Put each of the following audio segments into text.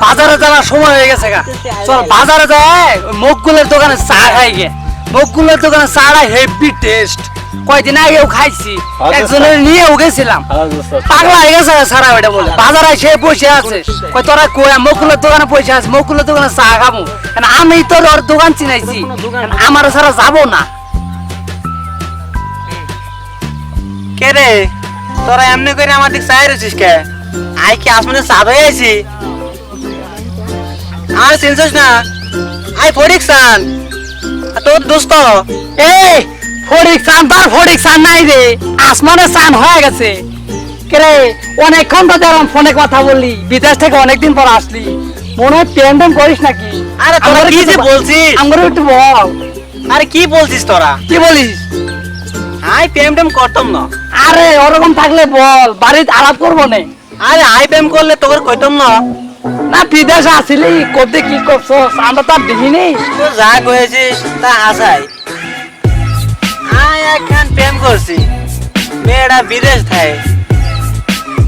বাজারে যাওয়ার সময় হয়ে গেছে গা, চল বাজারে যায় মকগুলের দোকানে চা খাই গে। মকগুলের দোকানে চাটা হেভি টেস্ট, কয়দিন আগেও খাইছি, একজনের নিয়েও গেছিলাম, পাগলা হয়ে গেছে সারা ওইটা বলে। বাজারে সে বসে আছে, কই তোরা কই মকগুলের দোকানে পয়সা আছে, মকগুলের দোকানে চা খাবো, আমি তোর ওর দোকান চিনাইছি, আমার সারা যাবো না। কে রে তোরা এমনি করে আমার দিক চাই রয়েছিস কে? আই কি আসমানে চাঁদ হয়ে আইছি? আর চিনছিস না? আই ফরিক সান, তোর দোস্ত। এই ফরিক চান, তার ফরিক চান নাই রে, আসমানে চান হয়ে গেছে। কে রে অনেকক্ষণ তো দেখলাম ফোনে কথা বললি, বিদেশ থেকে অনেকদিন পর আসলি, মনে হয় প্রেম টেম করিস নাকি? আরে তোরা কি যে বলছিস, আমার একটু বল। আরে কি বলছিস তোরা? কি বলিস? আই প্রেম টেম করতাম না। আরে ওরকম থাকলে বল, বাড়িতে আলাপ করবো না। আরে আই প্রেম করলে তোর কইতাম না। না বিদেশে আসিলি করতে কি করছো, আমরা তো আর দেখিনি। তো যা কয়েছিস তা হাসাই। আই এখন প্রেম করছি, মেয়েটা বিদেশ থাকে,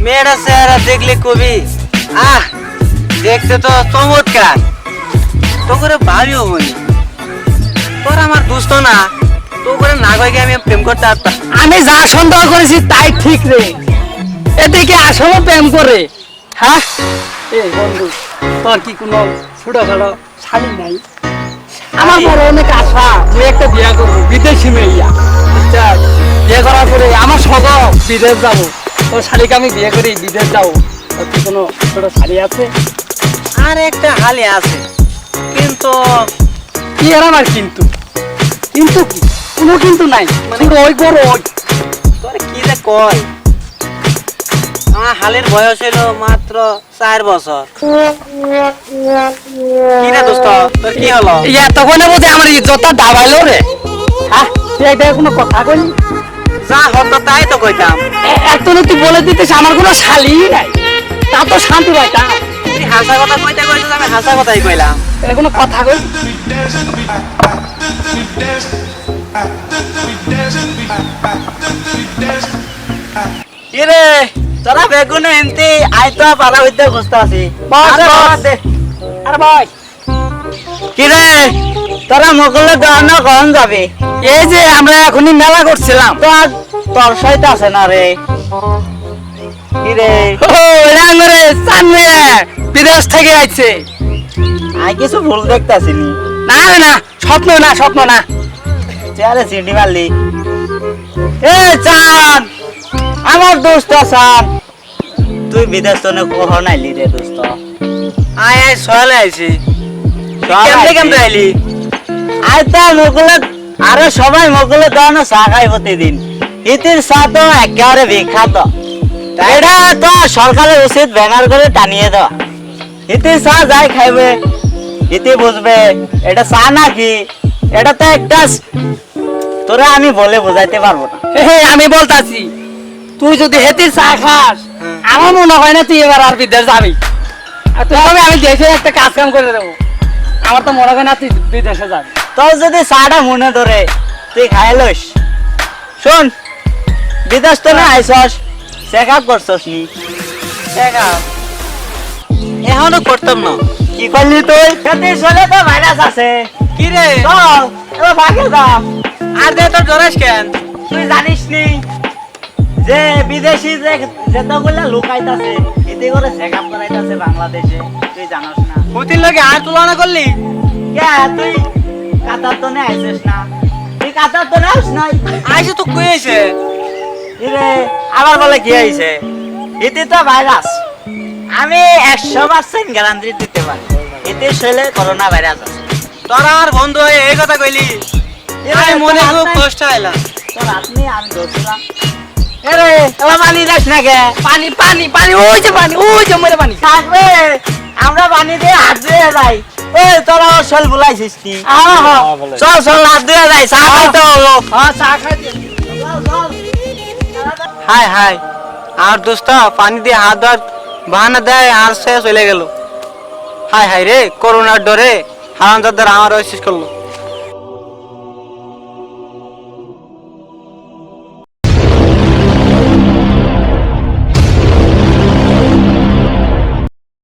মেয়েটা চেহারা দেখলে কবি আহ দেখতে তো চমৎকার, তো করে ভাবিও বলি তোর আমার দুস্থ না, তো করে না কয়ে আমি প্রেম করতে পারতাম। আমি যা সন্দেহ করেছি তাই ঠিক রে, এদিকে আসলে প্রেম করে। হ্যাঁ এই বন্ধু, তোর কি কোনো ছোটখাটো শাড়ি নাই? আমার বড় অনেক আশা, তুই একটা বিয়ে করবো বিদেশি মেয়েয়া, বুঝছাস? বিয়ে করার পরে আমার শখ বিদেশ যাবো, তোর শাড়িকে আমি বিয়ে করি বিদেশ যাবো। তোর কি কোনো ছোট শাড়ি আছে? আর একটা হালি আছে, কিন্তু কি আর আমার কিন্তু কিন্তু কি কোনো কিন্তু নাই, মানে ওই বড় ওই তোর কি যে কয়, আমার হালের বয়স হলো মাত্র 4 বছর। কি রে দোস্ত তোর কি হলো? এতক্ষণে বোধহয় আমার ইজ্জতটা দাবাইলো রে। হ্যাঁ তুই এটা কোনো কথা কইনি? যা হতো তাই তো কইতাম। এত তুই বলে দিতেছ আমার কোনো শালি নাই, তা তো শান্তি পাইতা। তুই হাসা কথা কইতে কইতে আমি হাসা কথাই কইলাম। এটা কোনো কথা কই? কি রে তোরা বেগুনে এনতি আই তো পালা হইতে খুঁজতে আছি। আরে ভাই কি রে তোরা মকলের দোকানে কখন যাবে? এই যে আমরা এখনই মেলা করছিলাম। তো আর তোর সইতে আছে না রে? কি রে ও রাঙ্গরে সামনে বিদেশ থেকে আইছে। আই কিছু ভুল দেখতাছি নি? না না স্বপ্ন না, স্বপ্ন না। চেয়ারে সিটি মারলি। এ চান আমার দোস্ত চান, তুই বিদেশ তো কখন আইলি রে দোস্ত? আয় আয় সকালে আইছি। কেমনে কেমনে আইলি? আয় তো মকলে, আরে সবাই মকলে দানো চা খাই প্রতিদিন, ইতির চা তো একেবারে বিখ্যাত। এটা তো সরকারের উচিত ব্যানার করে টানিয়ে দেওয়া, ইতির চা যাই খাইবে ইতি বুঝবে এটা চা নাকি, এটা তো একটা তোরা আমি বলে বোঝাইতে পারবো না। আমি বলতাছি তুই যদি হেতির চা খাস, আমার মনে হয় না তুই এবার আর বিদেশ যাবি। আর তুই হবে আমি দেশে একটা কাজ কাম করে দেবো, আমার তো মনে হয় না তুই বিদেশে যাবি। তোর যদি চাটা মনে ধরে তুই খাই লইস। শোন বিদেশ তো না আইসস, চেক আপ করছস নি? চেক আপ এখনো করতাম না। কি করলি তুই? হেতির চলে তো ভাইরাস আছে। কি রে চল এবার ভাগে যা। আর দে তোর জরাস কেন? তুই জানিস নি যে বিদেশি যে যেতগুলা লোক আইতাছে এতে করে চেকআপ করাইতাছে বাংলাদেশে, তুই জানাস না? পুতির লগে আর তুলনা করলি কে? তুই কাতার তো নে আইছিস না? তুই কাতার তো নাস নাই? আইছে তো কই আইছে? ইরে আবার বলে কি আইছে? এতে তো ভাইরাস, আমি 100% গ্যারান্টি দিতে পারি এতে শৈলে করোনা ভাইরাস আছে। তোর আর বন্ধু হয়ে এই কথা কইলি, আমি মনে খুব কষ্ট হইলা। তোর আপনি আমি ধরছিলাম। এরে এবার পানি যাস না কে? পানি পানি পানি, ওই যে পানি, ওই যে মরে পানি থাকবে, আমরা পানি দিয়ে হাত ধুয়ে যাই। ওই তোরা চল বুলাইছিস কি? চল চল হাত ধুয়ে যাই, চা খাইতে হবো। চা খাই দিয়ে। হাই হাই আর দোস্ত পানি দিয়ে হাত ধোয়ার বাহানা দেয় আর সে চলে গেল। হাই হাই রে করোনার ডরে হারামজাদার আমার শেষ করলো।